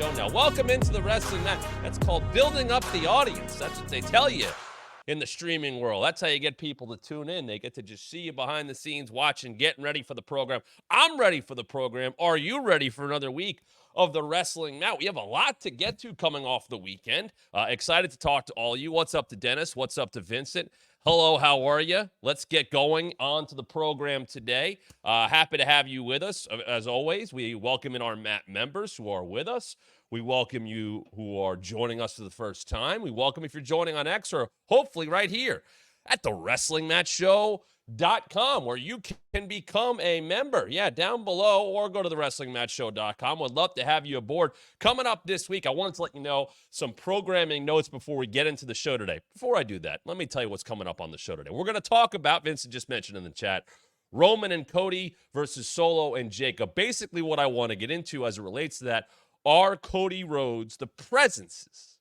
show now. Welcome into the wrestling match. That's called building up the audience. That's what they tell you in the streaming world. That's how you get people to tune in. They get to just see you behind the scenes watching, getting ready for the program. I'm ready for the program. Are you ready for another week of the wrestling match? We have a lot to get to coming off the weekend. Excited to talk to all of you. What's up to Dennis? What's up to Vincent? Hello, how are you? Let's get going on to the program today. Happy to have you with us. As always, we welcome in our MAT members who are with us. We welcome you who are joining us for the first time. We welcome if you're joining on X or hopefully right here at the WrestlingMatchShow.com, where you can become a member. Yeah, down below, or go to the WrestlingMatchShow.com. Would love to have you aboard. Coming up this week, I wanted to let you know some programming notes before we get into the show today. Before I do that, let me tell you what's coming up on the show today. We're going to talk about, Vincent just mentioned in the chat, Roman and Cody versus Solo and Jacob. Basically, what I want to get into as it relates to that are Cody Rhodes, the presences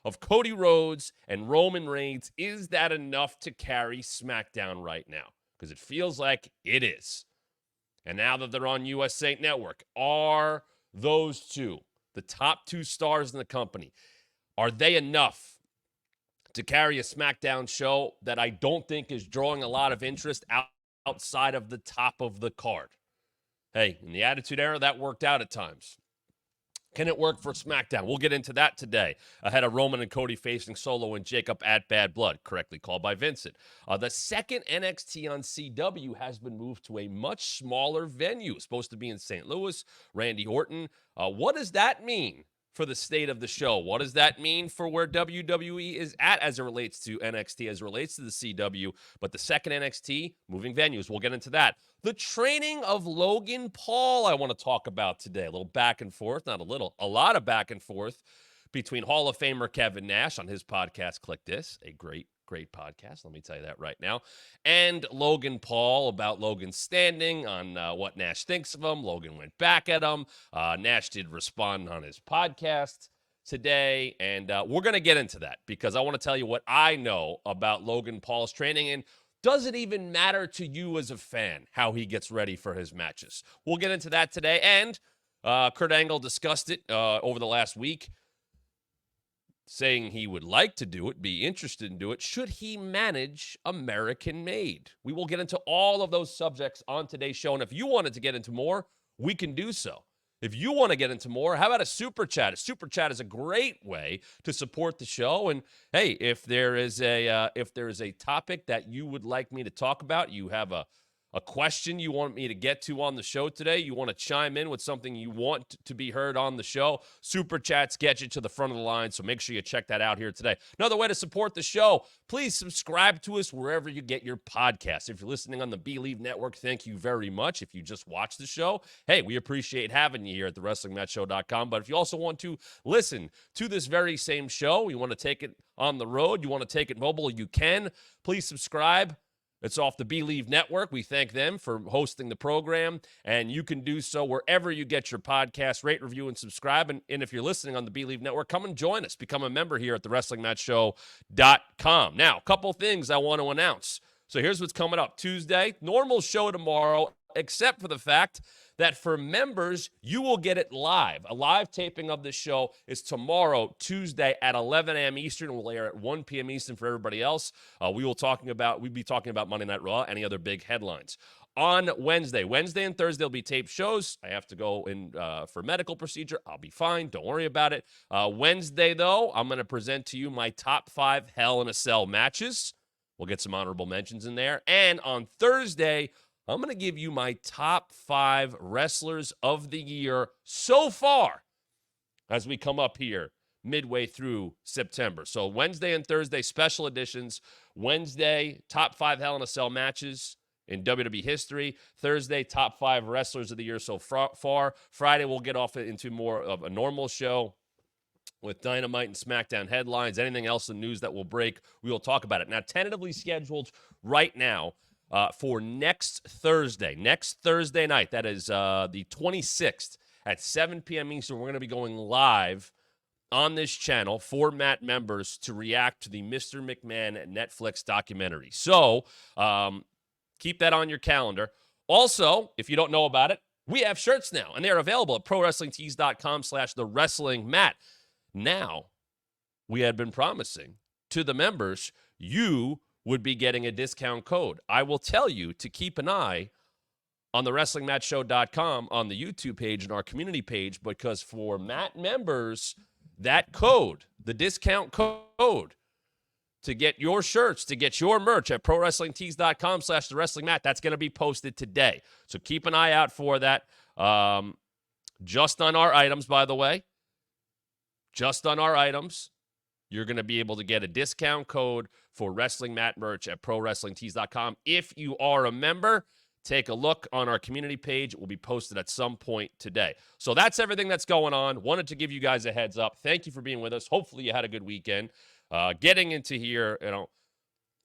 of Cody Rhodes and Roman Reigns. Is that enough to carry SmackDown right now? Because it feels like it is. And now that they're on USA Network, are those two, the top two stars in the company, are they enough to carry a SmackDown show that I don't think is drawing a lot of interest outside of the top of the card? Hey, in the Attitude Era, that worked out at times. Can it work for SmackDown? We'll get into that today. Ahead of Roman and Cody facing Solo and Jacob at Bad Blood, correctly called by Vincent. The second NXT on CW has been moved to a much smaller venue. It's supposed to be in St. Louis. Randy Orton. What does that mean for the state of the show? What does that mean for where WWE is at as it relates to NXT, as it relates to the CW? But the second NXT, moving venues. We'll get into that. The training of Logan Paul I want to talk about today. A little back and forth, not a little, a lot of back and forth between Hall of Famer Kevin Nash on his podcast, Click This, a great podcast, let me tell you that right now, and Logan Paul about Logan's standing on what Nash thinks of him. Logan went back at him. Nash did respond on his podcast today, and we're going to get into that because I want to tell you what I know about Logan Paul's training, and does it even matter to you as a fan how he gets ready for his matches? We'll get into that today, and Kurt Angle discussed it over the last week, saying he would like to do it, be interested in do it, should he manage American-made. We will get into all of those subjects on today's show, and if you wanted to get into more, we can do so. If you want to get into more, how about a super chat? A super chat is a great way to support the show. And hey, if there is a topic that you would like me to talk about, you have a question you want me to get to on the show today, you want to chime in with something you want to be heard on the show, super chats get you to the front of the line, so make sure you check that out here today. Another way to support the show, please subscribe to us wherever you get your podcasts. If you're listening on the Believe Network, thank you very much. If you just watch the show, hey, we appreciate having you here at the WrestlingMatchShow.com. But if you also want to listen to this very same show, you want to take it on the road, you want to take it mobile, you can. Please subscribe. It's off the Believe Network. We thank them for hosting the program, and you can do so wherever you get your podcast. Rate, review, and subscribe. And if you're listening on the Believe Network, come and join us. Become a member here at the WrestlingMatchShow.com. Now, a couple things I want to announce. So here's what's coming up. Tuesday, normal show tomorrow, except for the fact that for members, you will get it live. A live taping of this show is tomorrow, Tuesday at 11 a.m. Eastern. We'll air at 1 p.m. Eastern for everybody else. We'll be talking about Monday Night Raw, any other big headlines. On Wednesday and Thursday will be taped shows. I have to go in for medical procedure. I'll be fine. Don't worry about it. Wednesday, though, I'm going to present to you my top 5 Hell in a Cell matches. We'll get some honorable mentions in there. And on Thursday, I'm going to give you my top 5 wrestlers of the year so far as we come up here midway through September. So Wednesday and Thursday, special editions. Wednesday, top 5 Hell in a Cell matches in WWE history. Thursday, top 5 wrestlers of the year so far. Friday, we'll get off into more of a normal show with Dynamite and SmackDown headlines. Anything else in news that will break, we will talk about it. Now, tentatively scheduled right now for next Thursday night. That is the 26th at 7 p.m. Eastern. We're going to be going live on this channel for Matt members to react to the Mr. McMahon Netflix documentary. So keep that on your calendar. Also, if you don't know about it, We have shirts now, and they're available at prowrestlingtees.com/thewrestlingmat. Now, we had been promising to the members, you would be getting a discount code. I will tell you to keep an eye on the WrestlingMatchShow.com, on the YouTube page and our community page, because for Matt members, that code, the discount code to get your shirts, to get your merch at prowrestlingtees.com/thewrestlingmat, that's going to be posted today. So keep an eye out for that. Just on our items, by the way, just on our items, you're going to be able to get a discount code for Wrestling Mat merch at prowrestlingtees.com. If you are a member, take a look on our community page. It will be posted at some point today. So that's everything that's going on. Wanted to give you guys a heads up. Thank you for being with us. Hopefully you had a good weekend. Getting into here,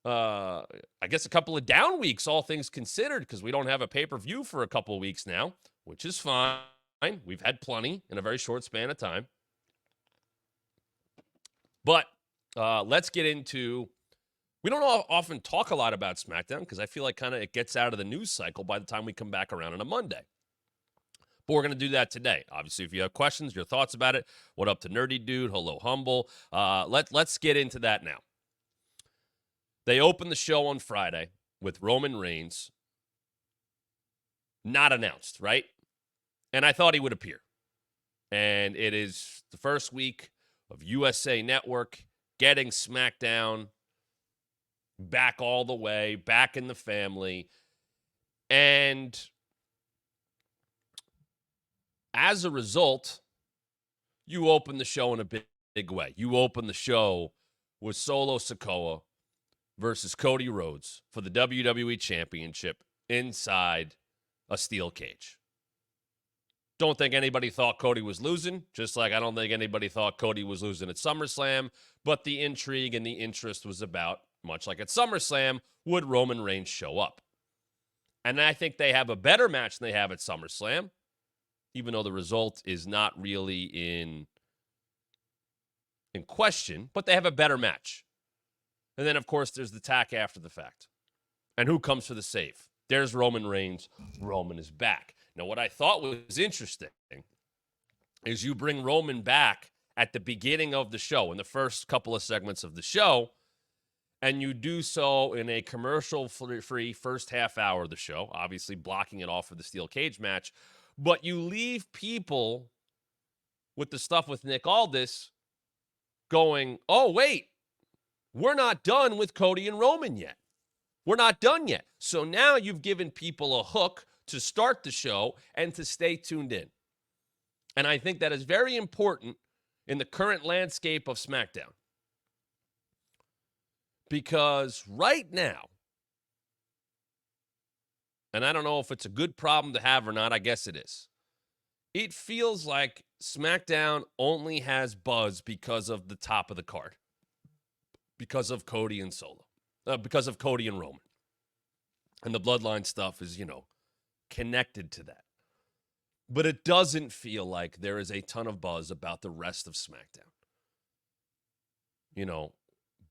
I guess a couple of down weeks, all things considered, because we don't have a pay-per-view for a couple of weeks now, which is fine. We've had plenty in a very short span of time. But let's get into, we don't often talk a lot about SmackDown because I feel like kind of it gets out of the news cycle by the time we come back around on a Monday. But we're going to do that today. Obviously, if you have questions, your thoughts about it, what up to Nerdy Dude, hello Humble, let's get into that now. They opened the show on Friday with Roman Reigns, not announced, right? And I thought he would appear. And it is the first week of USA Network getting SmackDown back all the way, back in the family. And as a result, you open the show in a big way. You open the show with Solo Sikoa versus Cody Rhodes for the WWE Championship inside a steel cage. Don't think anybody thought Cody was losing, just like I don't think anybody thought Cody was losing at SummerSlam, but the intrigue and the interest was about, much like at SummerSlam, would Roman Reigns show up? And I think they have a better match than they have at SummerSlam, even though the result is not really in question, but they have a better match. And then, of course, there's the tack after the fact. And who comes for the save? There's Roman Reigns. Roman is back. Now, what I thought was interesting is you bring Roman back at the beginning of the show, in the first couple of segments of the show, and you do so in a commercial-free first half hour of the show, obviously blocking it off for the steel cage match, but you leave people with the stuff with Nick Aldis going, oh, wait, we're not done with Cody and Roman yet. We're not done yet. So now you've given people a hook to start the show and to stay tuned in. And I think that is very important in the current landscape of SmackDown. Because right now, and I don't know if it's a good problem to have or not, I guess it is. It feels like SmackDown only has buzz because of the top of the card. Because of Cody and Solo. Because of Cody and Roman. And the bloodline stuff is, connected to that. But it doesn't feel like there is a ton of buzz about the rest of SmackDown.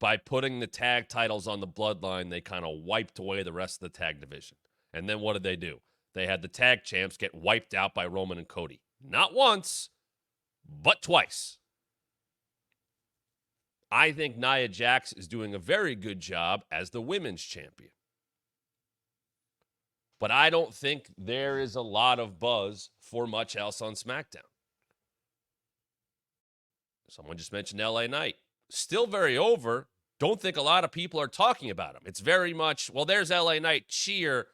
By putting the tag titles on the bloodline, they kind of wiped away the rest of the tag division. And then what did they do? They had the tag champs get wiped out by Roman and Cody. Not once, but twice. I think Nia Jax is doing a very good job as the women's champion. But I don't think there is a lot of buzz for much else on SmackDown. Someone just mentioned LA Knight. Still very over. Don't think a lot of people are talking about him. It's very much, well, there's LA Knight, cheer.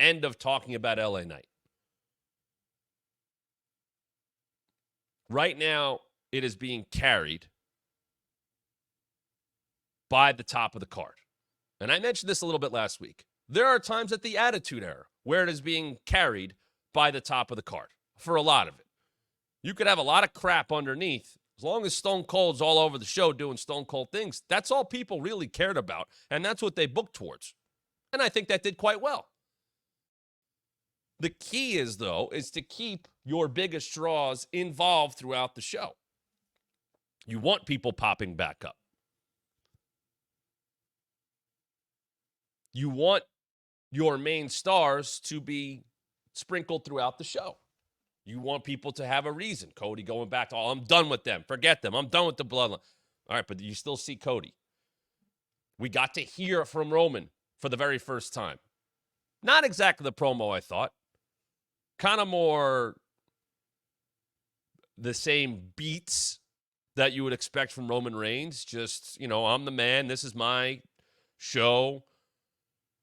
End of talking about LA Knight. Right now, it is being carried by the top of the card. And I mentioned this a little bit last week. There are times at the Attitude Era where it is being carried by the top of the card for a lot of it. You could have a lot of crap underneath. As long as Stone Cold's all over the show doing Stone Cold things, that's all people really cared about, and that's what they booked towards. And I think that did quite well. The key is, though, is to keep your biggest draws involved throughout the show. You want people popping back up. You want your main stars to be sprinkled throughout the show. You want people to have a reason. Cody going back to, oh, I'm done with them. Forget them. I'm done with the bloodline. All right, but you still see Cody. We got to hear from Roman for the very first time. Not exactly the promo I thought. Kind of more the same beats that you would expect from Roman Reigns. Just, I'm the man. This is my show.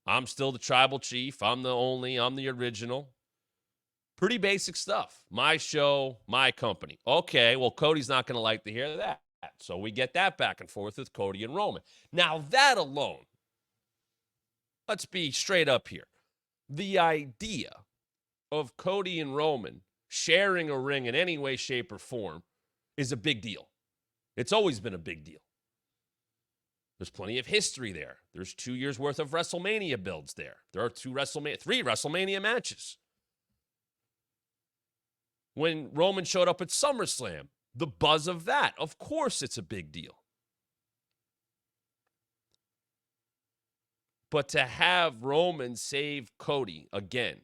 I'm still the tribal chief. I'm the original. Pretty basic stuff. My show, my company. Okay, well, Cody's not going to like to hear that. So we get that back and forth with Cody and Roman. Now, that alone, let's be straight up here. The idea of Cody and Roman sharing a ring in any way, shape, or form is a big deal. It's always been a big deal. There's plenty of history there. There's 2 years worth of WrestleMania builds there. There are 3 WrestleMania matches. When Roman showed up at SummerSlam, the buzz of that, of course it's a big deal. But to have Roman save Cody again,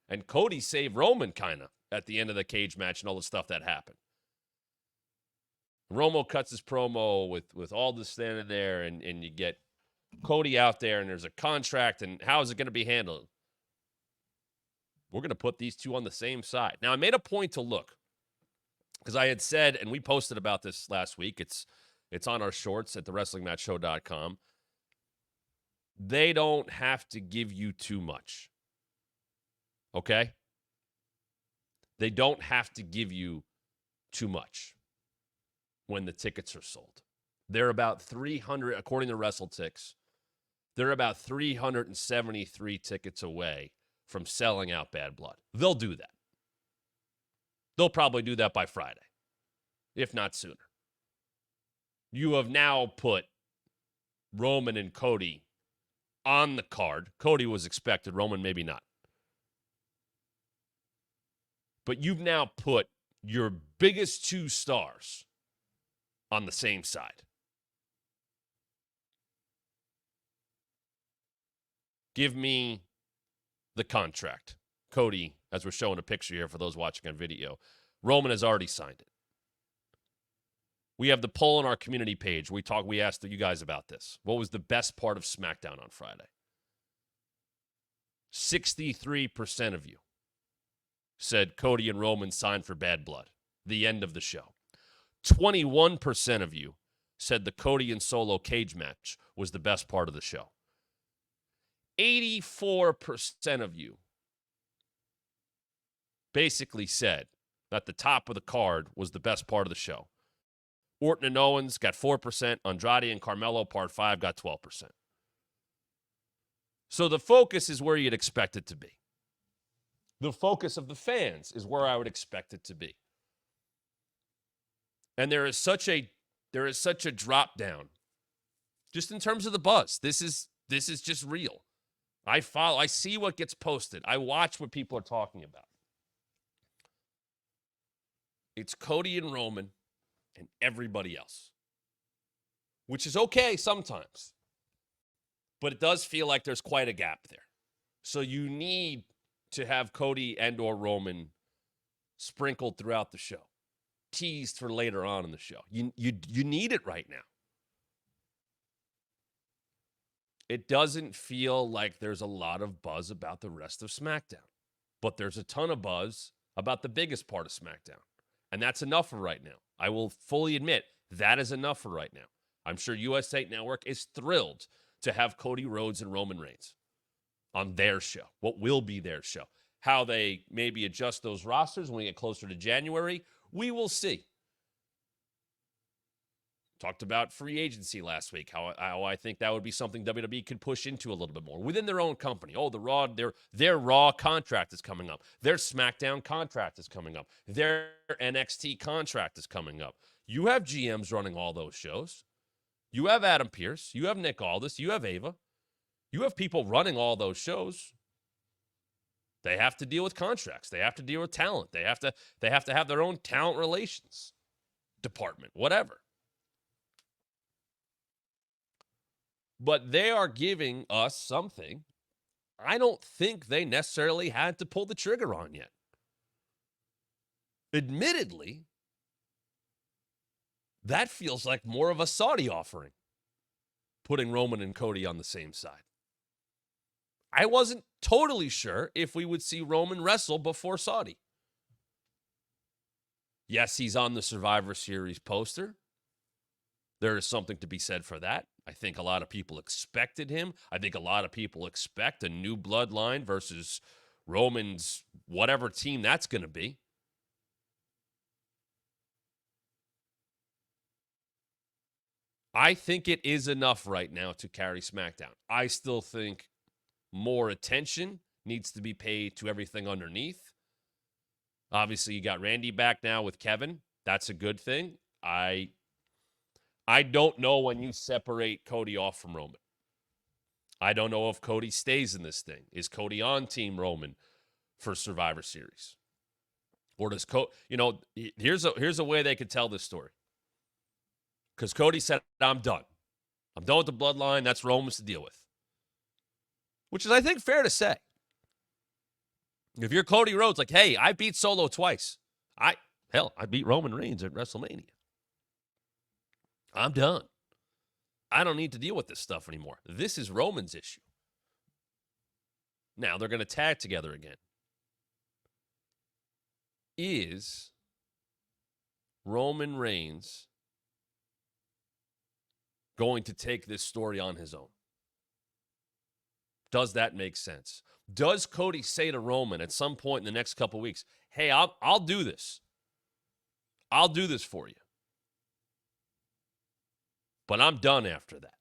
and Cody save Roman kind of at the end of the cage match and all the stuff that happened. Romo cuts his promo with all this standing there, and you get Cody out there, and there's a contract, and how is it going to be handled? We're going to put these two on the same side. Now, I made a point to look, because I had said, and we posted about this last week, it's on our shorts at thewrestlingmatchshow.com. They don't have to give you too much. Okay? They don't have to give you too much when the tickets are sold. They're about 300, according to WrestleTix, they're about 373 tickets away from selling out Bad Blood. They'll do that. They'll probably do that by Friday, if not sooner. You have now put Roman and Cody on the card. Cody was expected, Roman maybe not. But you've now put your biggest 2 stars on the same side. Give me the contract. Cody, as we're showing a picture here for those watching on video, Roman has already signed it. We have the poll on our community page. We asked you guys about this. What was the best part of SmackDown on Friday? 63% of you said Cody and Roman signed for Bad Blood. The end of the show. 21% of you said the Cody and Solo cage match was the best part of the show. 84% of you basically said that the top of the card was the best part of the show. Orton and Owens got 4%. Andrade and Carmelo, part 5, got 12%. So the focus is where you'd expect it to be. The focus of the fans is where I would expect it to be. And there is such a drop down just in terms of the buzz. This is just real. I see what gets posted. I watch what people are talking about. It's Cody and Roman and everybody else, which is okay sometimes, but it does feel like there's quite a gap there. So you need to have Cody and or Roman sprinkled throughout the show, teased for later on in the show. You need it right now. It doesn't feel like there's a lot of buzz about the rest of SmackDown, but there's a ton of buzz about the biggest part of SmackDown, and that's enough for right now. I will fully admit that is enough for right now. I'm sure USA Network is thrilled to have Cody Rhodes and Roman Reigns on their show, what will be their show. How they maybe adjust those rosters when we get closer to January, we will see. Talked about free agency last week, how I think that would be something WWE could push into a little bit more within their own company. Oh, their Raw contract is coming up. Their SmackDown contract is coming up. Their NXT contract is coming up. You have GMs running all those shows. You have Adam Pearce. You have Nick Aldis. You have Ava. You have people running all those shows. They have to deal with contracts. They have to deal with talent. They have to have their own talent relations department, whatever. But they are giving us something I don't think they necessarily had to pull the trigger on yet. Admittedly, that feels like more of a Saudi offering, putting Roman and Cody on the same side. I wasn't totally sure if we would see Roman wrestle before Saudi. Yes, he's on the Survivor Series poster. There is something to be said for that. I think a lot of people expected him. I think a lot of people expect a new bloodline versus Roman's whatever team that's going to be. I think it is enough right now to carry SmackDown. I still think more attention needs to be paid to everything underneath. Obviously, you got Randy back now with Kevin. That's a good thing. I don't know when you separate Cody off from Roman. I don't know if Cody stays in this thing. Is Cody on Team Roman for Survivor Series? Or does Cody, here's a way they could tell this story. Because Cody said, I'm done. I'm done with the bloodline. That's Roman's to deal with. Which is, I think, fair to say. If you're Cody Rhodes, like, hey, I beat Solo twice. I beat Roman Reigns at WrestleMania. I'm done. I don't need to deal with this stuff anymore. This is Roman's issue. Now, they're going to tag together again. Is Roman Reigns going to take this story on his own? Does that make sense? Does Cody say to Roman at some point in the next couple weeks, hey, I'll do this. I'll do this for you. But I'm done after that.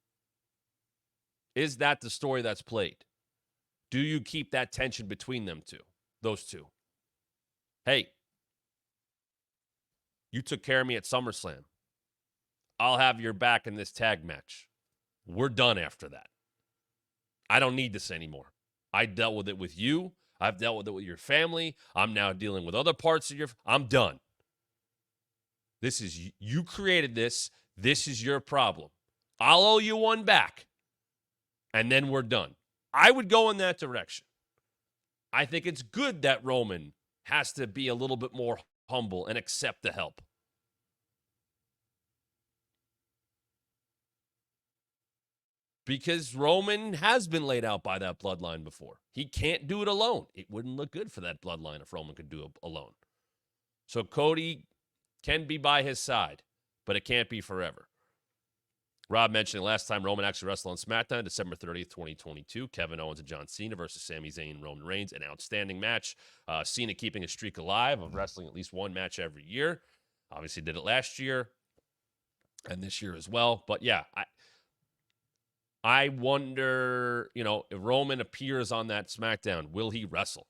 Is that the story that's played? Do you keep that tension between those two? Hey, you took care of me at SummerSlam. I'll have your back in this tag match. We're done after that. I don't need this anymore. I dealt with it with you. I've dealt with it with your family. I'm now dealing with other parts of I'm done. This is, you created this. This is your problem. I'll owe you one back. And then we're done. I would go in that direction. I think it's good that Roman has to be a little bit more humble and accept the help. Because Roman has been laid out by that bloodline before. He can't do it alone. It wouldn't look good for that bloodline if Roman could do it alone. So Cody can be by his side, but it can't be forever. Rob mentioned last time Roman actually wrestled on SmackDown, December 30th, 2022. Kevin Owens and John Cena versus Sami Zayn and Roman Reigns. An outstanding match. Cena keeping a streak alive of wrestling at least one match every year. Obviously did it last year and this year as well. But yeah, I wonder, if Roman appears on that SmackDown, will he wrestle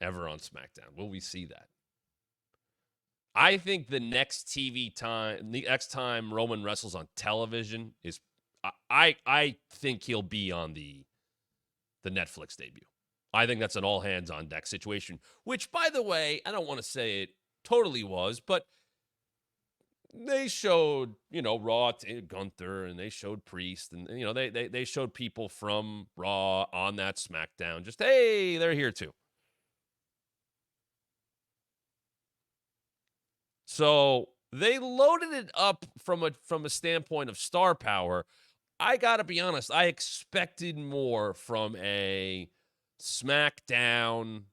ever on SmackDown? Will we see that? I think the next time Roman wrestles on television is, I think he'll be on the Netflix debut. I think that's an all hands on deck situation, which, by the way, I don't want to say it totally was, but they showed, Raw, Gunther, and they showed Priest, and, they showed people from Raw on that SmackDown. Just, hey, they're here too. So they loaded it up from a standpoint of star power. I got to be honest, I expected more from a SmackDown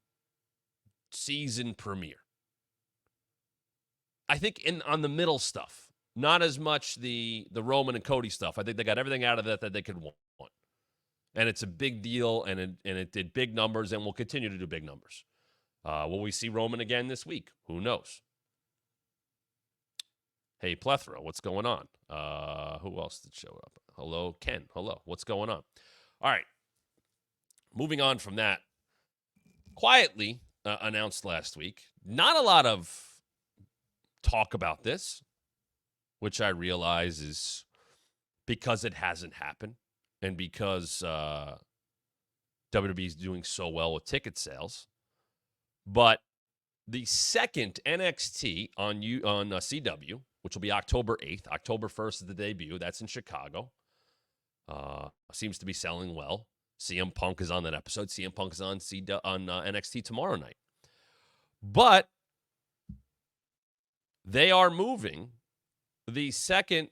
season premiere. I think on the middle stuff, not as much the Roman and Cody stuff. I think they got everything out of that they could want. And it's a big deal, and it did big numbers and will continue to do big numbers. Will we see Roman again this week? Who knows? Hey, Plethora, what's going on? Who else did show up? Hello, Ken. Hello, what's going on? All right. Moving on from that. Quietly announced last week. Not a lot of talk about this, which I realize is because it hasn't happened and because WWE is doing so well with ticket sales. But the second NXT on CW, which will be October 8th. October 1st is the debut. That's in Chicago. Seems to be selling well. CM Punk is on that episode. CM Punk is on NXT tomorrow night. But they are moving the second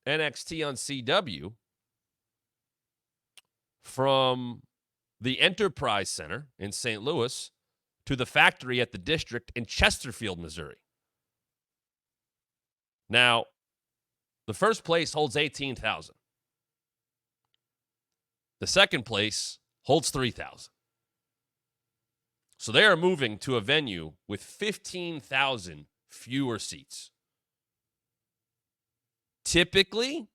NXT on CW from the Enterprise Center in St. Louis to the factory at the District in Chesterfield, Missouri. Now, the first place holds 18,000. The second place holds 3,000. So they are moving to a venue with 15,000 fewer seats. Typically,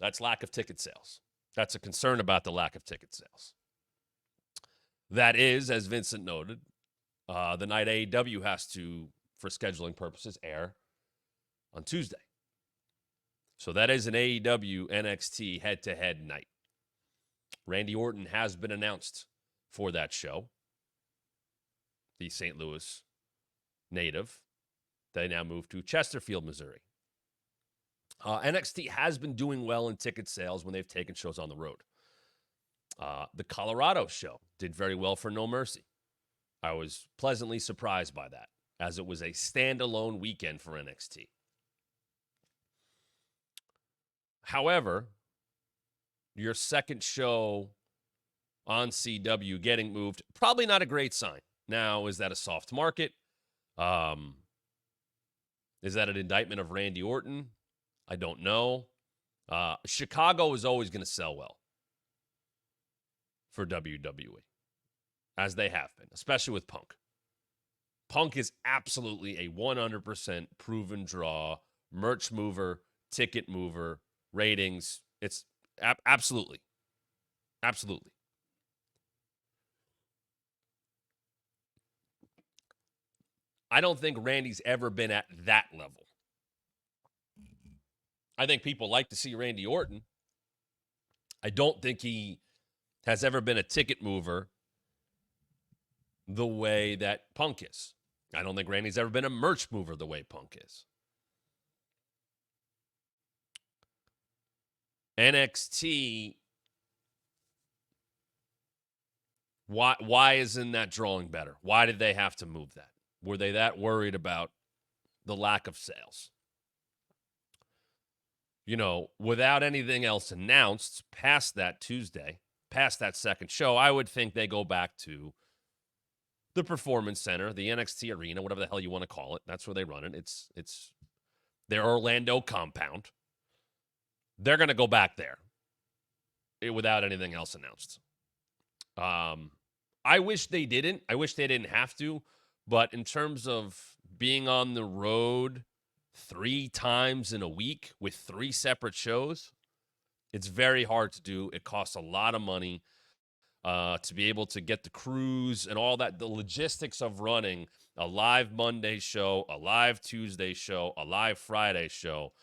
that's lack of ticket sales. That's a concern about the lack of ticket sales. That is, as Vincent noted, the night AEW has to, for scheduling purposes, air on Tuesday. So that is an AEW NXT head-to-head night. Randy Orton has been announced for that show. The St. Louis native. They now move to Chesterfield, Missouri. NXT has been doing well in ticket sales when they've taken shows on the road. The Colorado show did very well for No Mercy. I was pleasantly surprised by that, as it was a standalone weekend for NXT. However, your second show on CW getting moved, probably not a great sign. Now, is that a soft market? Is that an indictment of Randy Orton? I don't know. Chicago is always going to sell well for WWE, as they have been, especially with Punk. Punk is absolutely a 100% proven draw, merch mover, ticket mover, ratings. It's absolutely. Absolutely. I don't think Randy's ever been at that level. I think people like to see Randy Orton. I don't think he has ever been a ticket mover the way that Punk is. I don't think Randy's ever been a merch mover the way Punk is. NXT, why isn't that drawing better? Why did they have to move that? Were they that worried about the lack of sales? You know, without anything else announced past that Tuesday, past that second show, I would think they go back to the Performance Center, the NXT Arena, whatever the hell you want to call it. That's where they run it. It's their Orlando compound. They're going to go back there without anything else announced. I wish they didn't. I wish they didn't have to. But in terms of being on the road 3 times in a week with 3 separate shows, it's very hard to do. It costs a lot of money to be able to get the crews and all that. The logistics of running a live Monday show, a live Tuesday show, a live Friday show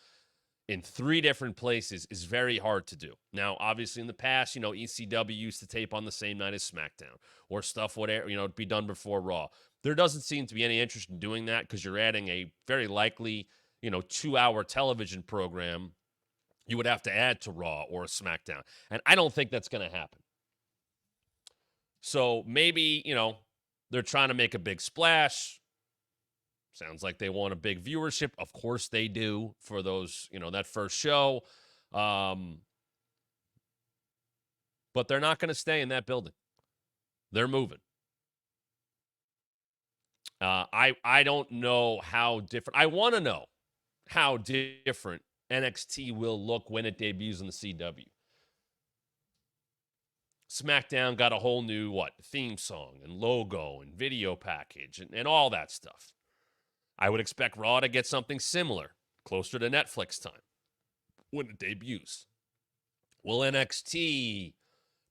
in 3 different places is very hard to do. Now, obviously, in the past, ECW used to tape on the same night as SmackDown, or stuff would be done before Raw. There doesn't seem to be any interest in doing that because you're adding a very likely, 2-hour television program you would have to add to Raw or SmackDown. And I don't think that's going to happen. So maybe, they're trying to make a big splash. Sounds like they want a big viewership. Of course they do for those, that first show. But they're not going to stay in that building. They're moving. I don't know how different. I want to know how different NXT will look when it debuts in the CW. SmackDown got a whole new, theme song and logo and video package and all that stuff. I would expect Raw to get something similar, closer to Netflix time, when it debuts. Will NXT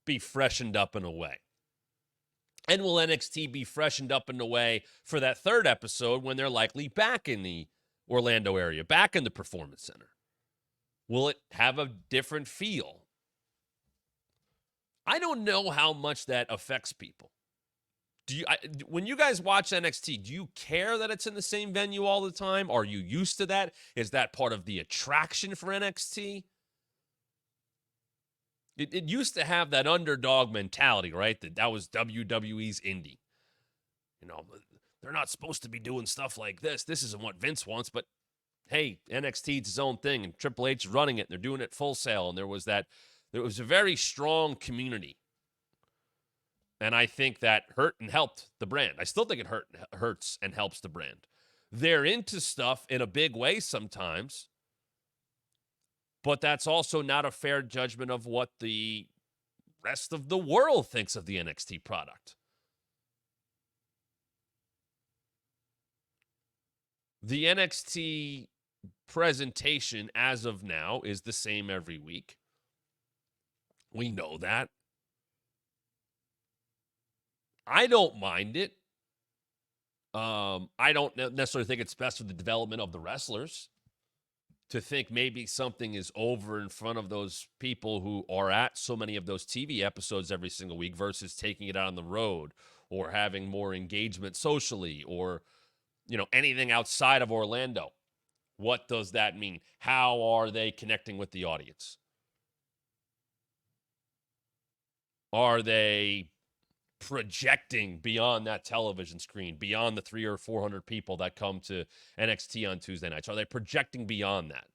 be freshened up in a way? And will NXT be freshened up in a way for that third episode when they're likely back in the Orlando area, back in the Performance Center? Will it have a different feel? I don't know how much that affects people. When you guys watch NXT, do you care that it's in the same venue all the time? Are you used to that? Is that part of the attraction for NXT? It used to have that underdog mentality, right? That was WWE's indie. You know, they're not supposed to be doing stuff like this. This isn't what Vince wants, but hey, NXT's its own thing, and Triple H is running it, and they're doing it full sail. And there was a very strong community. And I think that hurt and helped the brand. I still think it hurts and helps the brand. They're into stuff in a big way sometimes, but that's also not a fair judgment of what the rest of the world thinks of the NXT product. The NXT presentation as of now is the same every week. We know that. I don't mind it. I don't necessarily think it's best for the development of the wrestlers to think maybe something is over in front of those people who are at so many of those TV episodes every single week versus taking it out on the road or having more engagement socially or, anything outside of Orlando. What does that mean? How are they connecting with the audience? Are they projecting beyond that television screen, beyond the 300 or 400 people that come to NXT on Tuesday nights? Are they projecting beyond that?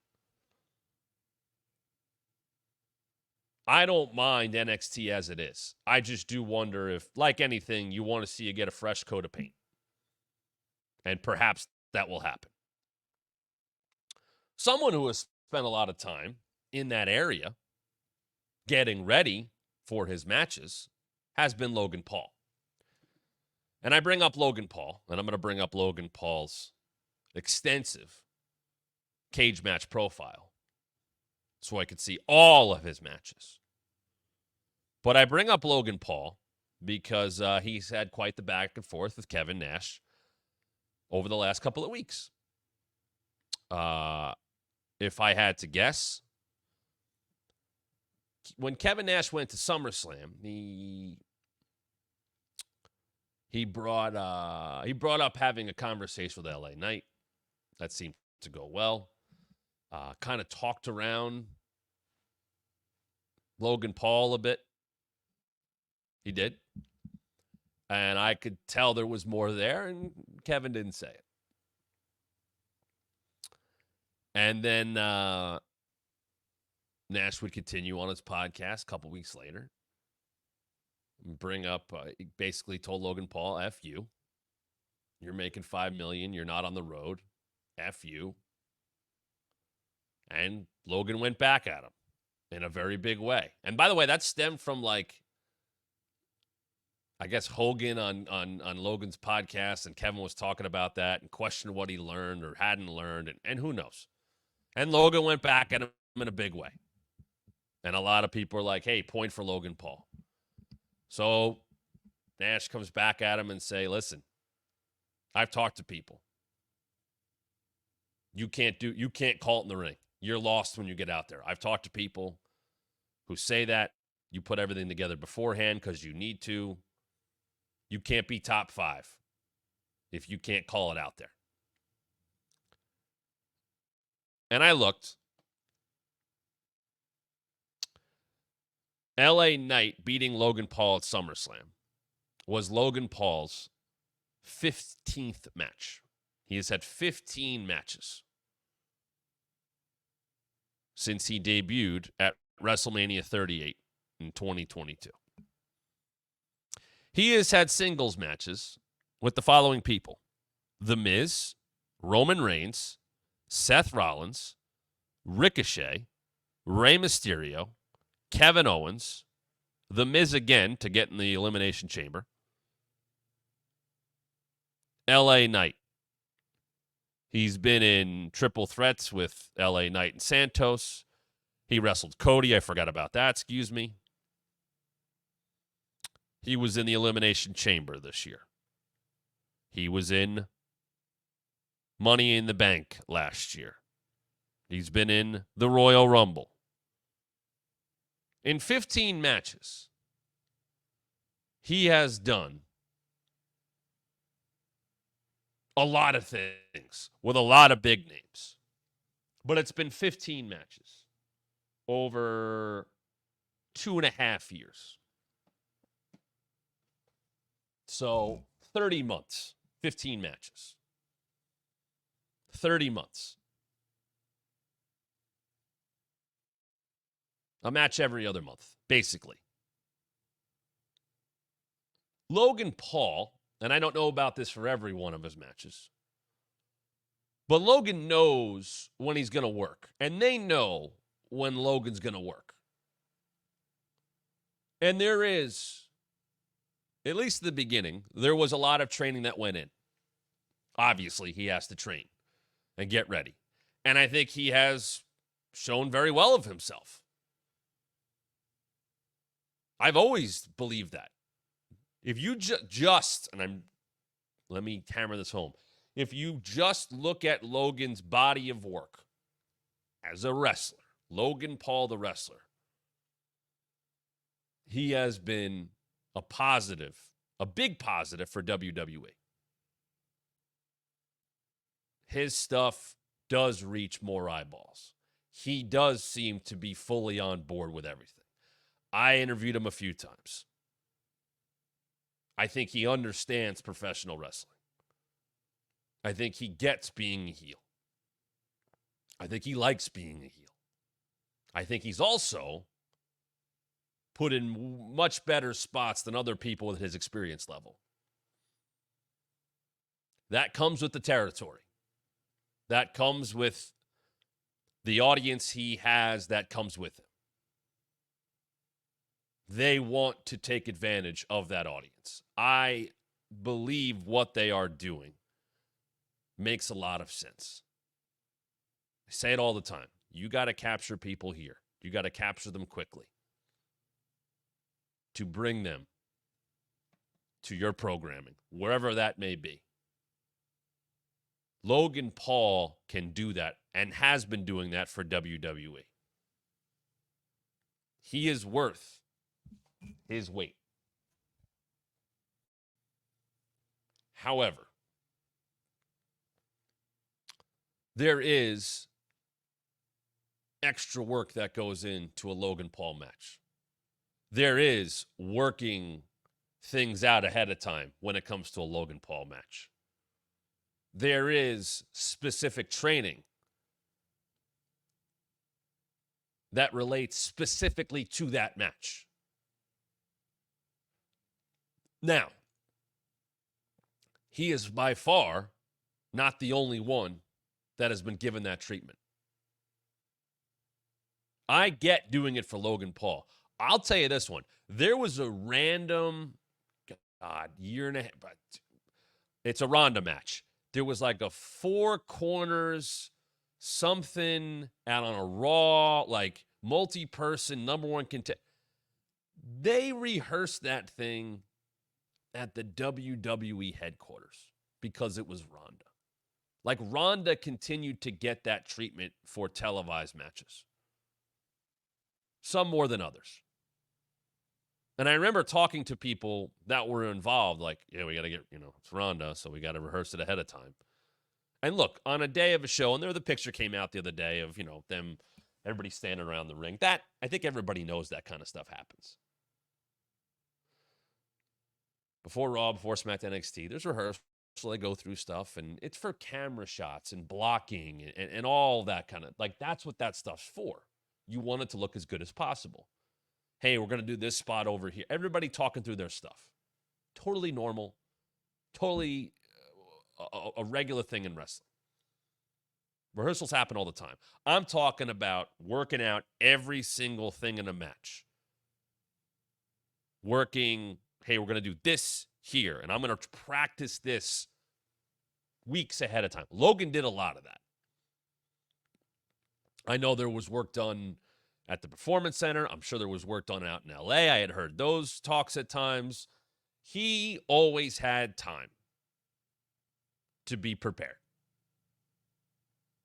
I don't mind NXT as it is. I just do wonder if, like anything, you want to see you get a fresh coat of paint. And perhaps that will happen. Someone who has spent a lot of time in that area getting ready for his matches has been Logan Paul. And I bring up Logan Paul, and I'm going to bring up Logan Paul's extensive cage match profile so I could see all of his matches. But I bring up Logan Paul because he's had quite the back and forth with Kevin Nash over the last couple of weeks. If I had to guess, when Kevin Nash went to SummerSlam, he brought up having a conversation with LA Knight. That seemed to go well. Kind of talked around Logan Paul a bit. He did. And I could tell there was more there, and Kevin didn't say it. And then Nash would continue on his podcast a couple weeks later. Bring up, he basically told Logan Paul, F you. You're making $5 million. You're not on the road. F you. And Logan went back at him in a very big way. And by the way, that stemmed from I guess Hogan on Logan's podcast, and Kevin was talking about that and questioned what he learned or hadn't learned, and who knows. And Logan went back at him in a big way. And a lot of people are like, hey, point for Logan Paul. So Nash comes back at him and say, listen, I've talked to people. You can't call it in the ring. You're lost when you get out there. I've talked to people who say that. You put everything together beforehand because you need to. You can't be top 5 if you can't call it out there. And I looked. LA Knight beating Logan Paul at SummerSlam was Logan Paul's 15th match. He has had 15 matches since he debuted at WrestleMania 38 in 2022. He has had singles matches with the following people: The Miz, Roman Reigns, Seth Rollins, Ricochet, Rey Mysterio, Kevin Owens, The Miz again to get in the Elimination Chamber, LA Knight. He's been in triple threats with LA Knight and Santos. He wrestled Cody. I forgot about that. Excuse me. He was in the Elimination Chamber this year. He was in Money in the Bank last year. He's been in the Royal Rumble. In 15 matches, he has done a lot of things with a lot of big names. But it's been 15 matches over 2.5 years. So 30 months, 15 matches. 30 months. A match every other month, basically. Logan Paul, and I don't know about this for every one of his matches, but Logan knows when he's going to work, and they know when Logan's going to work. And there is, at least at the beginning, there was a lot of training that went in. Obviously, he has to train and get ready. And I think he has shown very well of himself. I've always believed that. If you let me hammer this home. If you just look at Logan's body of work as a wrestler, Logan Paul the wrestler, he has been a big positive for WWE. His stuff does reach more eyeballs. He does seem to be fully on board with everything. I interviewed him a few times. I think he understands professional wrestling. I think he gets being a heel. I think he likes being a heel. I think he's also put in much better spots than other people with his experience level. That comes with the territory. That comes with the audience he has that comes with him. They want to take advantage of that audience. I believe what they are doing makes a lot of sense. I say it all the time. You got to capture people here. You got to capture them quickly to bring them to your programming, wherever that may be. Logan Paul can do that and has been doing that for WWE. He is worth his weight. However, there is extra work that goes into a Logan Paul match. There is working things out ahead of time when it comes to a Logan Paul match. There is specific training that relates specifically to that match. Now, he is by far not the only one that has been given that treatment. I get doing it for Logan Paul. I'll tell you this one. There was a random, year and a half, but it's a Ronda match. There was like a 4 corners, something out on a Raw, like multi-person, number one contender. They rehearsed that thing at the WWE headquarters because it was Ronda. Like Ronda continued to get that treatment for televised matches. Some more than others. And I remember talking to people that were involved, like, yeah, we got to get, it's Ronda, so we got to rehearse it ahead of time. And look, on a day of a show, and the picture came out the other day of, them, everybody standing around the ring. That, I think everybody knows that kind of stuff happens. Before Raw, before SmackDown NXT, there's rehearsal. They go through stuff, and it's for camera shots and blocking and all that kind of, like, that's what that stuff's for. You want it to look as good as possible. Hey, we're going to do this spot over here. Everybody talking through their stuff. Totally normal. Totally a regular thing in wrestling. Rehearsals happen all the time. I'm talking about working out every single thing in a match. Working, hey, we're going to do this here, and I'm going to practice this weeks ahead of time. Logan did a lot of that. I know there was work done at the Performance Center. I'm sure there was work done out in LA. I had heard those talks at times. He always had time to be prepared.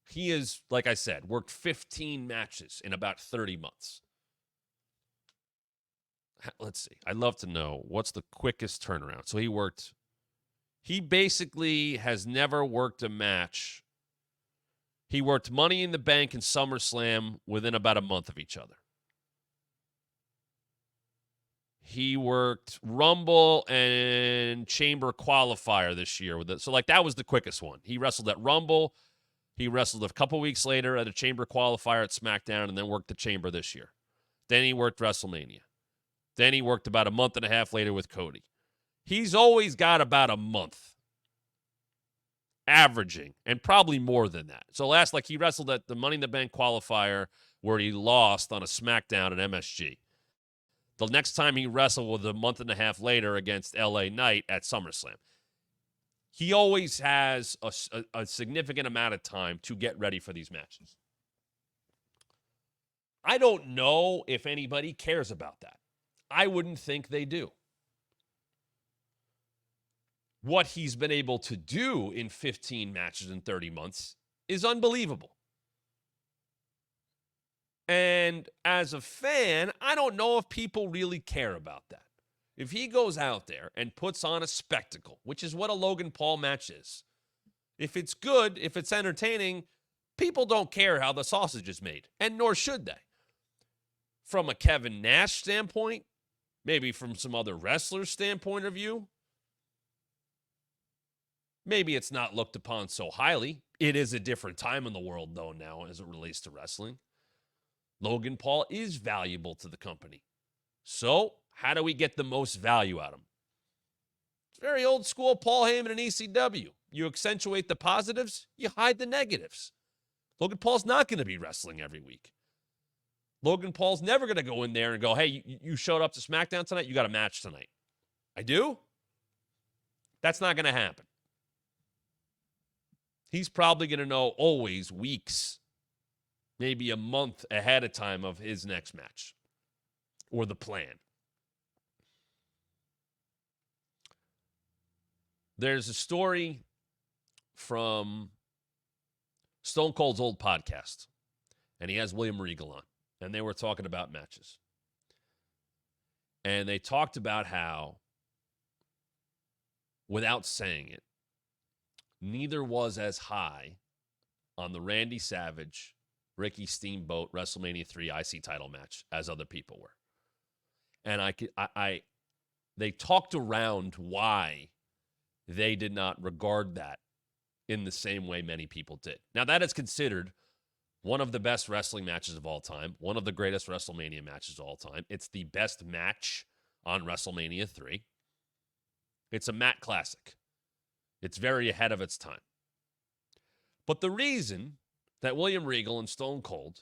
He is, like I said, worked 15 matches in about 30 months. Let's see. I'd love to know what's the quickest turnaround. So he basically has never worked a match. He worked Money in the Bank and SummerSlam within about a month of each other. He worked Rumble and Chamber qualifier this year with it. So like that was the quickest one. He wrestled at Rumble. He wrestled a couple weeks later at a Chamber qualifier at SmackDown and then worked the Chamber this year. Then he worked WrestleMania. Then he worked about a month and a half later with Cody. He's always got about a month averaging, and probably more than that. So like he wrestled at the Money in the Bank qualifier where he lost on a SmackDown at MSG. The next time he wrestled was a month and a half later against LA Knight at SummerSlam. He always has a significant amount of time to get ready for these matches. I don't know if anybody cares about that. I wouldn't think they do. What he's been able to do in 15 matches in 30 months is unbelievable. And as a fan, I don't know if people really care about that. If he goes out there and puts on a spectacle, which is what a Logan Paul match is, if it's good, if it's entertaining, people don't care how the sausage is made, and nor should they. From a Kevin Nash standpoint, maybe from some other wrestlers' standpoint of view, maybe it's not looked upon so highly. It is a different time in the world, though, now as it relates to wrestling. Logan Paul is valuable to the company. So, how do we get the most value out of him? It's very old school Paul Heyman and ECW. You accentuate the positives, you hide the negatives. Logan Paul's not going to be wrestling every week. Logan Paul's never going to go in there and go, hey, you showed up to SmackDown tonight, you got a match tonight. I do? That's not going to happen. He's probably going to know always weeks, maybe a month ahead of time of his next match or the plan. There's a story from Stone Cold's old podcast, and he has William Regal on, and they were talking about matches. And they talked about how, without saying it, neither was as high on the Randy Savage, Ricky Steamboat WrestleMania 3 IC title match as other people were. And they talked around why they did not regard that in the same way many people did. Now, that is considered one of the best wrestling matches of all time, one of the greatest WrestleMania matches of all time. It's the best match on WrestleMania 3. It's a mat classic. It's very ahead of its time. But the reason that William Regal and Stone Cold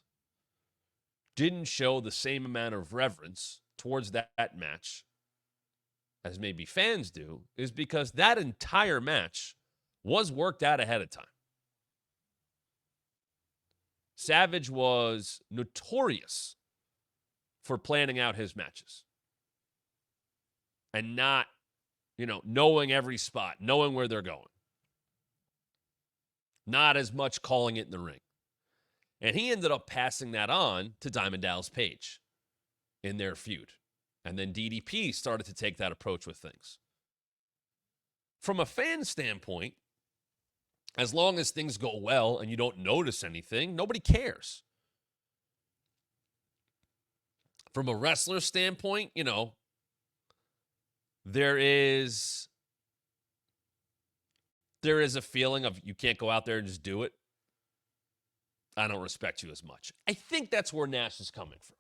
didn't show the same amount of reverence towards that match as maybe fans do is because that entire match was worked out ahead of time. Savage was notorious for planning out his matches and not, knowing every spot, knowing where they're going. Not as much calling it in the ring. And he ended up passing that on to Diamond Dallas Page in their feud. And then DDP started to take that approach with things. From a fan standpoint, as long as things go well and you don't notice anything, nobody cares. From a wrestler standpoint, there is a feeling of you can't go out there and just do it. I don't respect you as much. I think that's where Nash is coming from.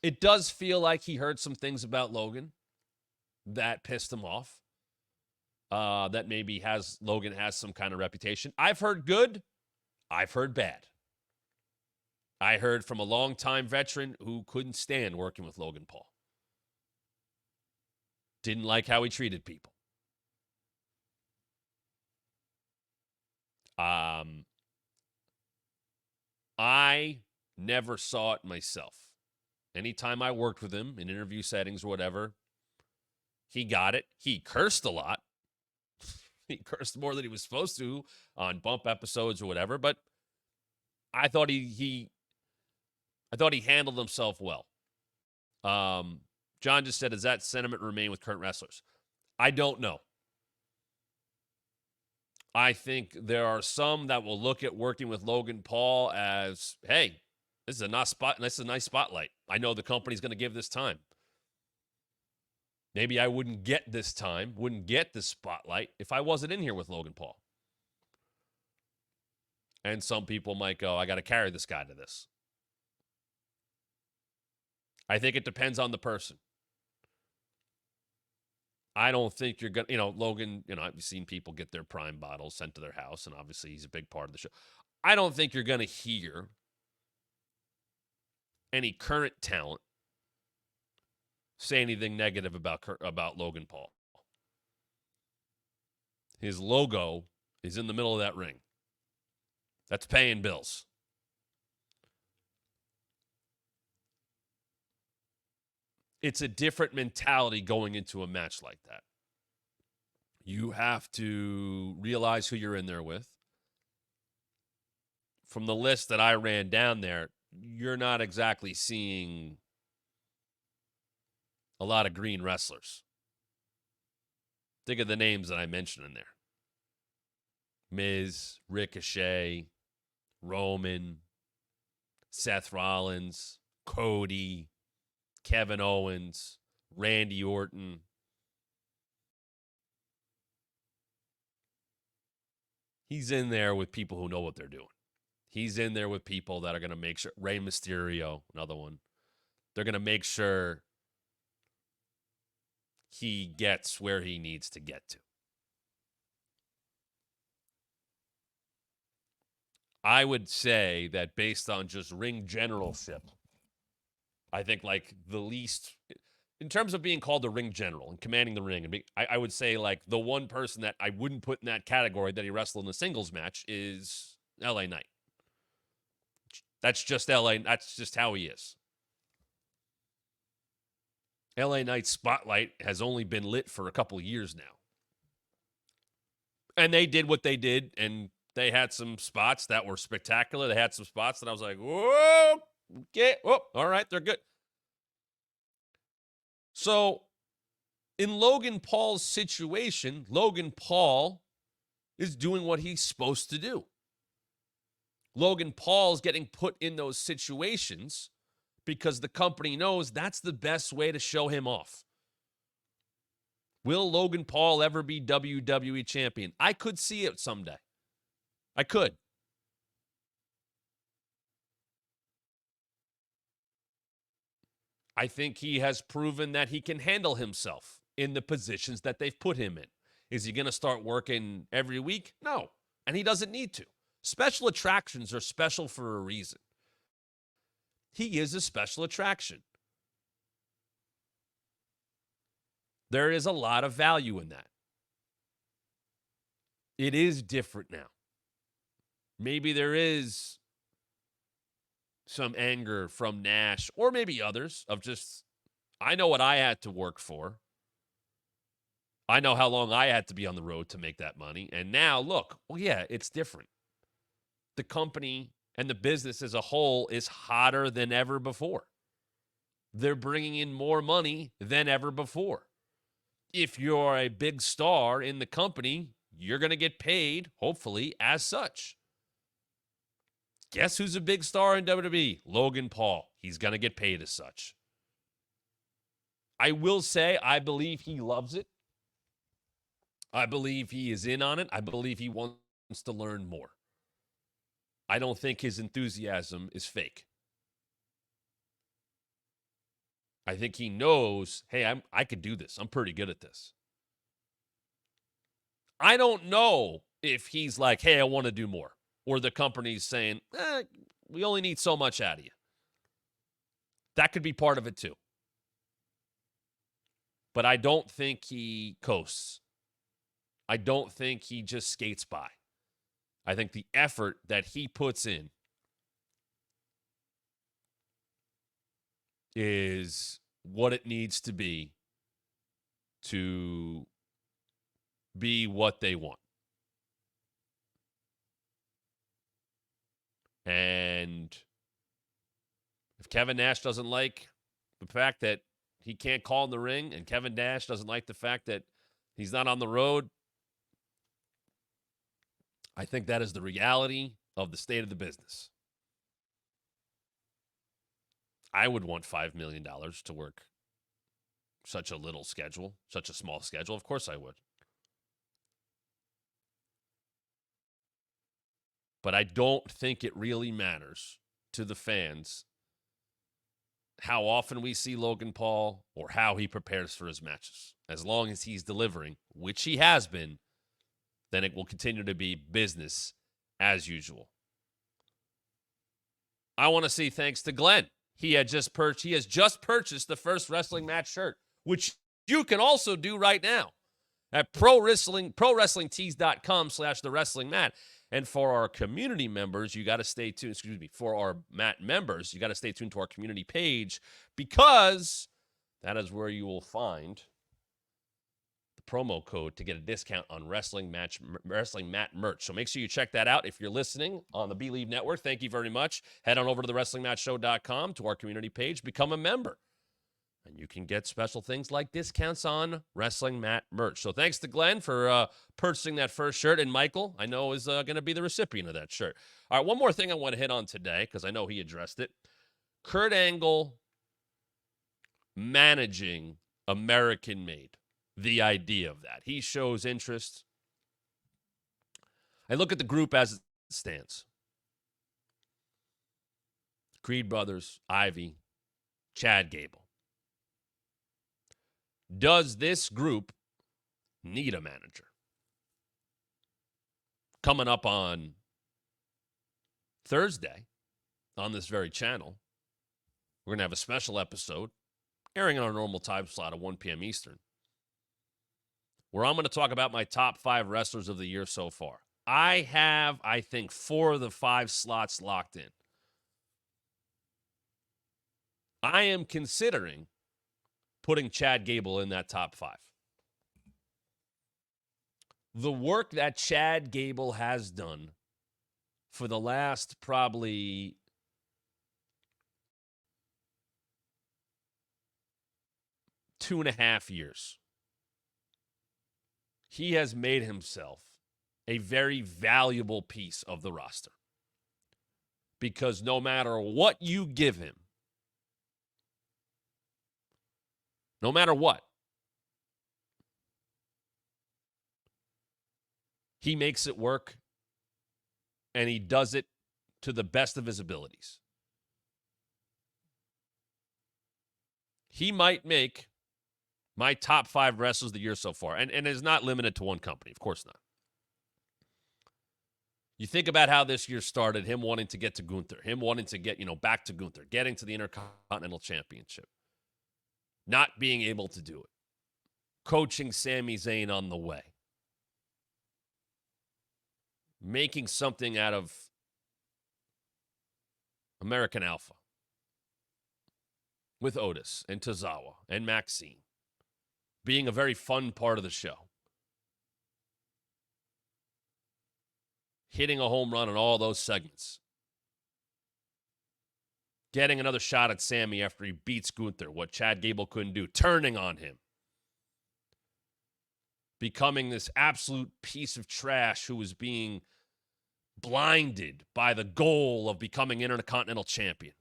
It does feel like he heard some things about Logan that pissed him off. That maybe Logan has some kind of reputation. I've heard good. I've heard bad. I heard from a longtime veteran who couldn't stand working with Logan Paul. Didn't like how he treated people. I never saw it myself. Anytime I worked with him in interview settings or whatever, he got it. He cursed a lot. He cursed more than he was supposed to on bump episodes or whatever, but I thought he handled himself well. John just said, does that sentiment remain with current wrestlers? I don't know. I think there are some that will look at working with Logan Paul as, hey, This is a nice spot. This is a nice spotlight. I know the company's going to give this time. Maybe I wouldn't get this time, wouldn't get this spotlight if I wasn't in here with Logan Paul. And some people might go, I got to carry this guy to this. I think it depends on the person. I don't think you're going to, Logan, I've seen people get their Prime bottles sent to their house, and obviously he's a big part of the show. I don't think you're going to hear any current talent say anything negative about Logan Paul. His logo is in the middle of that ring. That's paying bills. It's a different mentality going into a match like that. You have to realize who you're in there with. From the list that I ran down there, you're not exactly seeing a lot of green wrestlers. Think of the names that I mentioned in there. Miz, Ricochet, Roman, Seth Rollins, Cody, Kevin Owens, Randy Orton. He's in there with people who know what they're doing. He's in there with people that are going to make sure. Rey Mysterio, another one. They're going to make sure he gets where he needs to get to. I would say that based on just ring generalship, I think like the least, in terms of being called the ring general and commanding the ring, and I would say like the one person that I wouldn't put in that category that he wrestled in a singles match is LA Knight. That's just LA. That's just how he is. LA Knight's spotlight has only been lit for a couple of years now. And they did what they did, and they had some spots that were spectacular. They had some spots that I was like, whoa, okay, whoa, all right, they're good. So in Logan Paul's situation, Logan Paul is doing what he's supposed to do. Logan Paul's getting put in those situations because the company knows that's the best way to show him off. Will Logan Paul ever be WWE champion? I could see it someday. I could. I think he has proven that he can handle himself in the positions that they've put him in. Is he going to start working every week? No. And he doesn't need to. Special attractions are special for a reason. He is a special attraction. There is a lot of value in that. It is different now. Maybe there is some anger from Nash or maybe others of just, I know what I had to work for. I know how long I had to be on the road to make that money. And now, look, well, yeah, it's different. The company and the business as a whole is hotter than ever before. They're bringing in more money than ever before. If you're a big star in the company, you're going to get paid, hopefully, as such. Guess who's a big star in WWE? Logan Paul. He's going to get paid as such. I will say I believe he loves it. I believe he is in on it. I believe he wants to learn more. I don't think his enthusiasm is fake. I think he knows, hey, I could do this. I'm pretty good at this. I don't know if he's like, hey, I want to do more. Or the company's saying, we only need so much out of you. That could be part of it too. But I don't think he coasts. I don't think he just skates by. I think the effort that he puts in is what it needs to be what they want. And if Kevin Nash doesn't like the fact that he can't call in the ring, and Kevin Nash doesn't like the fact that he's not on the road, I think that is the reality of the state of the business. I would want $5 million to work such a little schedule, such a small schedule. Of course I would. But I don't think it really matters to the fans how often we see Logan Paul or how he prepares for his matches. As long as he's delivering, which he has been, then it will continue to be business as usual. I want to say thanks to Glenn. He has just purchased the first wrestling match shirt, which you can also do right now at prowrestlingtees.com/thewrestlingmat. And for our community members, you got to stay tuned. Excuse me. For our Mat members, you got to stay tuned to our community page, because that is where you will find the promo code to get a discount on Wrestling Mat merch. So make sure you check that out. If you're listening on the Believe Network, thank you very much. Head on over to the WrestlingMatchShow.com to our community page. Become a member. And you can get special things like discounts on Wrestling Mat merch. So thanks to Glenn for purchasing that first shirt. And Michael, I know, is going to be the recipient of that shirt. All right, one more thing I want to hit on today, because I know he addressed it. Kurt Angle managing American Made. The idea of that. He shows interest. I look at the group as it stands. Creed Brothers, Ivy, Chad Gable. Does this group need a manager? Coming up on Thursday on this very channel, we're going to have a special episode airing on our normal time slot at 1 p.m. Eastern, where I'm going to talk about my top 5 wrestlers of the year so far. I have, I think, 4 of the 5 slots locked in. I am considering putting Chad Gable in that top 5. The work that Chad Gable has done for the last probably 2.5 years, he has made himself a very valuable piece of the roster. Because no matter what you give him, no matter what, he makes it work, and he does it to the best of his abilities. He might make my top 5 wrestlers of the year so far, and is not limited to one company. Of course not. You think about how this year started, him wanting to get to Gunther, him wanting to get, back to Gunther, getting to the Intercontinental Championship, not being able to do it, coaching Sami Zayn on the way, making something out of American Alpha with Otis and Tozawa and Maxine, being a very fun part of the show, hitting a home run on all those segments, getting another shot at Sami after he beats Gunther, what Chad Gable couldn't do, turning on him, becoming this absolute piece of trash who was being blinded by the goal of becoming Intercontinental Champion.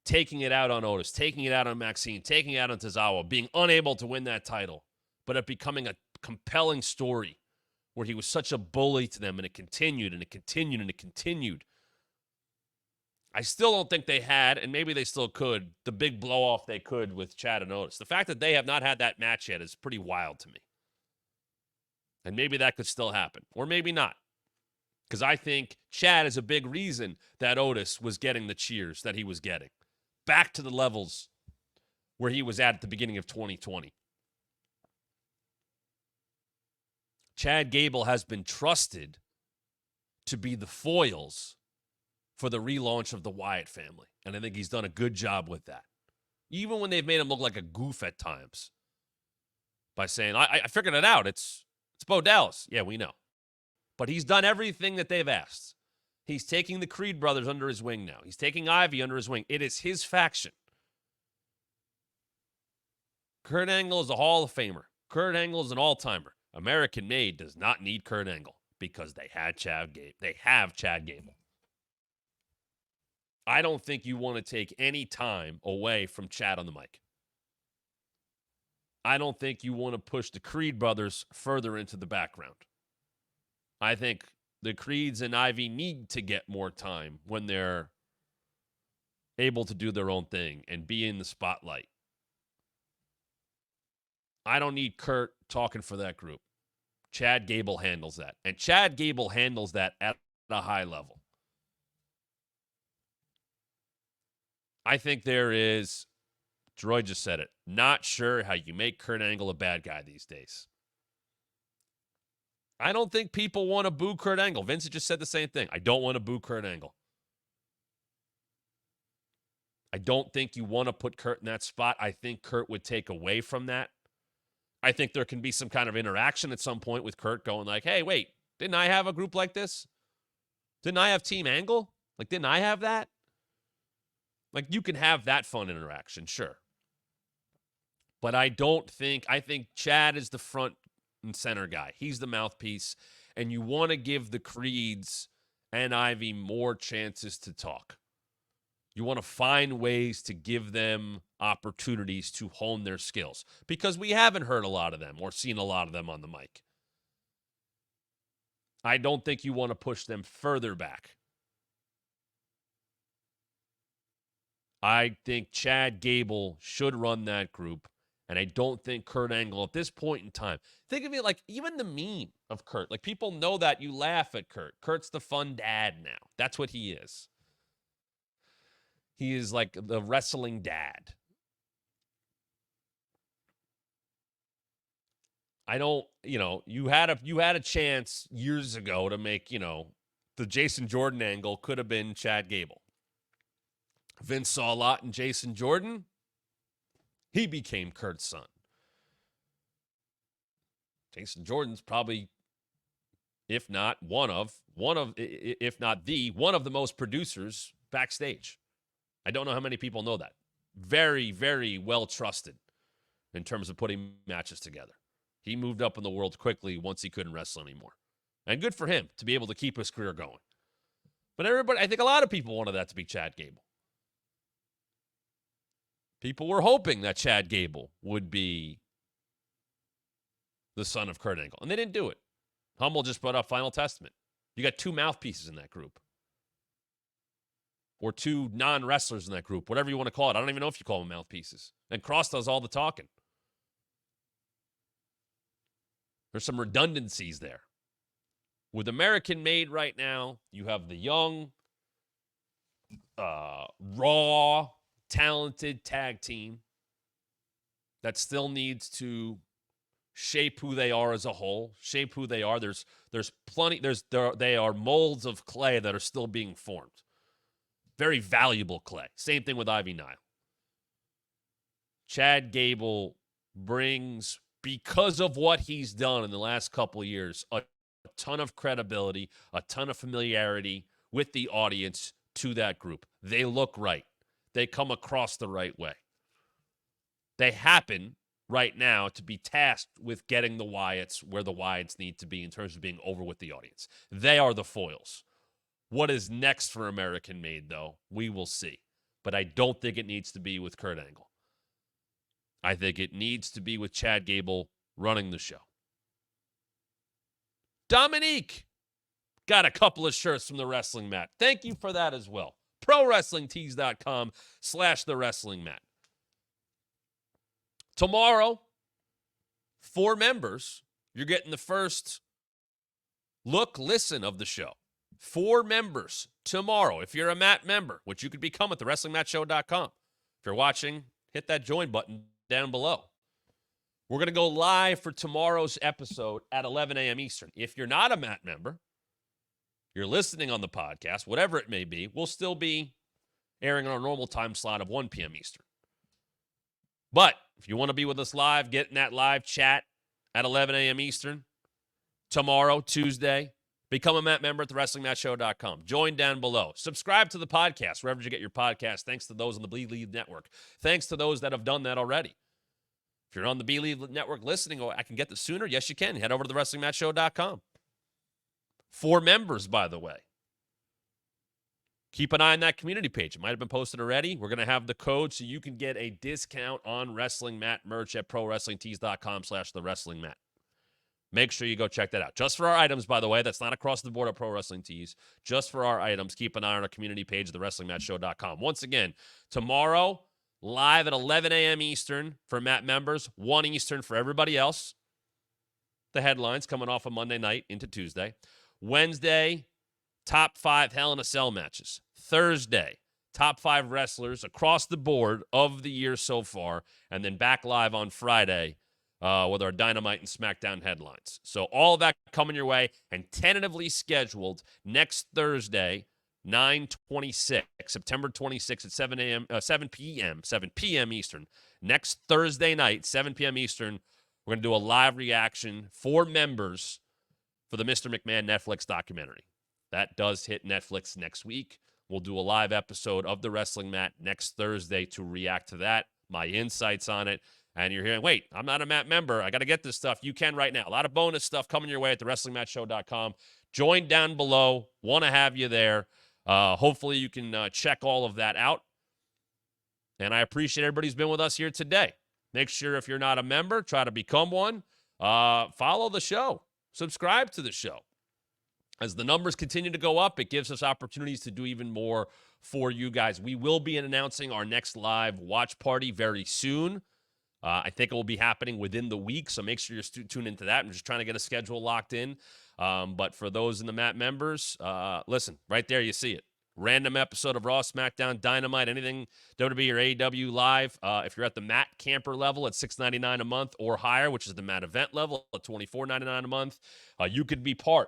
Taking it out on Otis, taking it out on Maxine, taking it out on Tozawa, being unable to win that title, but it becoming a compelling story where he was such a bully to them, and it continued and it continued and it continued. I still don't think they had, and maybe they still could, the big blow-off they could with Chad and Otis. The fact that they have not had that match yet is pretty wild to me. And maybe that could still happen, or maybe not. Because I think Chad is a big reason that Otis was getting the cheers that he was getting. Back to the levels where he was at the beginning of 2020. Chad Gable has been trusted to be the foils for the relaunch of the Wyatt family. And I think he's done a good job with that. Even when they've made him look like a goof at times. By saying, I figured it out. It's Bo Dallas. Yeah, we know. But he's done everything that they've asked. He's taking the Creed brothers under his wing now. He's taking Ivy under his wing. It is his faction. Kurt Angle is a Hall of Famer. Kurt Angle is an all-timer. American Made does not need Kurt Angle because they have Chad Gable. I don't think you want to take any time away from Chad on the mic. I don't think you want to push the Creed brothers further into the background. I think the Creeds and Ivy need to get more time when they're able to do their own thing and be in the spotlight. I don't need Kurt talking for that group. Chad Gable handles that. And Chad Gable handles that at a high level. I think there is, Droid just said it, not sure how you make Kurt Angle a bad guy these days. I don't think people want to boo Kurt Angle. Vince just said the same thing. I don't want to boo Kurt Angle. I don't think you want to put Kurt in that spot. I think Kurt would take away from that. I think there can be some kind of interaction at some point with Kurt going like, hey, wait, didn't I have a group like this? Didn't I have Team Angle? Like, didn't I have that? Like, you can have that fun interaction, sure. But I think Chad is the front and center guy. He's the mouthpiece. And you want to give the Creeds and Ivy more chances to talk. You want to find ways to give them opportunities to hone their skills because we haven't heard a lot of them or seen a lot of them on the mic. I don't think you want to push them further back. I think Chad Gable should run that group, and I don't think Kurt Angle at this point in time. Think of it like even the meme of Kurt. Like, people know that. You laugh at Kurt. Kurt's the fun dad now. That's what he is. He is like the wrestling dad. I don't, you had a chance years ago to make, the Jason Jordan angle could have been Chad Gable. Vince saw a lot in Jason Jordan. He became Kurt's son. Jason Jordan's probably, if not one of the most producers backstage. I don't know how many people know that. Very, very well trusted in terms of putting matches together. He moved up in the world quickly once he couldn't wrestle anymore. And good for him to be able to keep his career going. But I think a lot of people wanted that to be Chad Gable. People were hoping that Chad Gable would be the son of Kurt Angle. And they didn't do it. Hummel just brought up Final Testament. You got two mouthpieces in that group. Or two non-wrestlers in that group, whatever you want to call it. I don't even know if you call them mouthpieces. And Cross does all the talking. There's some redundancies there. With American Made right now, you have the young, raw, talented tag team that still needs to shape who they are as a whole, shape who they are. There's plenty, they are molds of clay that are still being formed. Very valuable clay. Same thing with Ivy Nile. Chad Gable brings, because of what he's done in the last couple of years, a ton of credibility, a ton of familiarity with the audience to that group. They look right. They come across the right way. They happen right now to be tasked with getting the Wyatts where the Wyatts need to be in terms of being over with the audience. They are the foils. What is next for American Made, though, we will see. But I don't think it needs to be with Kurt Angle. I think it needs to be with Chad Gable running the show. Dominique got a couple of shirts from the Wrestling Mat. Thank you for that as well. ProWrestlingTees.com/TheWrestlingMat. Tomorrow, 4 members, you're getting the first listen of the show. 4 members tomorrow. If you're a Matt member, which you could become at thewrestlingmatshow.com. If you're watching, hit that join button down below. We're going to go live for tomorrow's episode at 11 a.m. Eastern. If you're not a Matt member, you're listening on the podcast, whatever it may be, we'll still be airing on our normal time slot of 1 p.m. Eastern. But if you want to be with us live, get in that live chat at 11 a.m. Eastern tomorrow, Tuesday. Become a Matt member at thewrestlingmatshow.com. Join down below. Subscribe to the podcast wherever you get your podcast. Thanks to those on the Believe Network. Thanks to those that have done that already. If you're on the Believe Network listening, I can get this sooner. Yes, you can. Head over to thewrestlingmatshow.com. 4 members, by the way. keep an eye on that community page. It might have been posted already. We're going to have the code so you can get a discount on wrestling mat merch at prowrestlingtees.com/thewrestlingmat. Make sure you go check that out. Just for our items, by the way. That's not across the board at Pro Wrestling Tees. Just for our items. Keep an eye on our community page, thewrestlingmatshow.com. Once again, tomorrow, live at 11 a.m. Eastern for Mat members, 1 Eastern for everybody else. The headlines coming off of Monday night into Tuesday. Wednesday, top 5 Hell in a Cell matches. Thursday, top 5 wrestlers across the board of the year so far. And then back live on Friday with our Dynamite and SmackDown headlines. So all of that coming your way and tentatively scheduled next Thursday, 9/26, September 26th at 7 p.m. Eastern. Next Thursday night, 7 p.m. Eastern, we're going to do a live reaction for members for the Mr. McMahon Netflix documentary. That does hit Netflix next week. We'll do a live episode of The Wrestling Mat next Thursday to react to that, my insights on it. And you're hearing, wait, I'm not a Mat member. I got to get this stuff. You can right now. A lot of bonus stuff coming your way at thewrestlingmatshow.com. Join down below. Want to have you there. Hopefully you can check all of that out. And I appreciate everybody who's been with us here today. Make sure if you're not a member, try to become one. Follow the show. Subscribe to the show. As the numbers continue to go up, it gives us opportunities to do even more for you guys. We will be announcing our next live watch party very soon. I think it will be happening within the week, so make sure you're tuned into that. I'm just trying to get a schedule locked in. But for those in the Mat members, listen, right there you see it. Random episode of Raw, SmackDown, Dynamite, anything WWE or AEW live. If you're at the Mat Camper level at $6.99 a month or higher, which is the Mat Event level at $24.99 a month, you could be part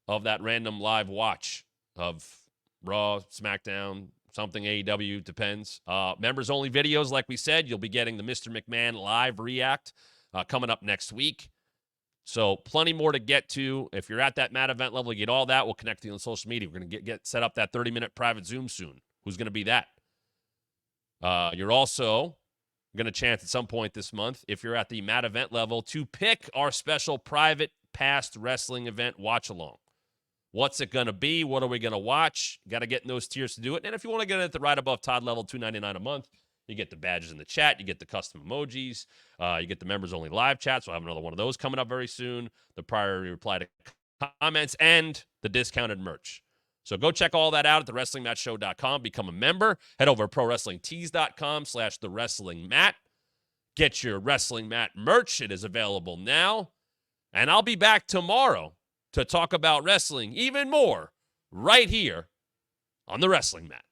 of that random live watch of Raw, SmackDown, something AEW, depends. Members-only videos, like we said. You'll be getting the Mr. McMahon live react coming up next week. So plenty more to get to. If you're at that Mat event level, you get all that. We'll connect you on social media. We're going to get set up that 30-minute private Zoom soon. Who's going to be that? You're also going to chance at some point this month, if you're at the Mat event level, to pick our special private past wrestling event watch-along. What's it going to be? What are we going to watch? Got to get in those tiers to do it. And if you want to get it at the right above Todd level, $2.99 a month, you get the badges in the chat. You get the custom emojis. You get the members-only live chat. So I have another one of those coming up very soon. The priority reply to comments and the discounted merch. So go check all that out at thewrestlingmatshow.com. Become a member. Head over to prowrestlingtees.com/thewrestlingmat. Get your Wrestling Mat merch. It is available now. And I'll be back tomorrow to talk about wrestling even more right here on the Wrestling Mat.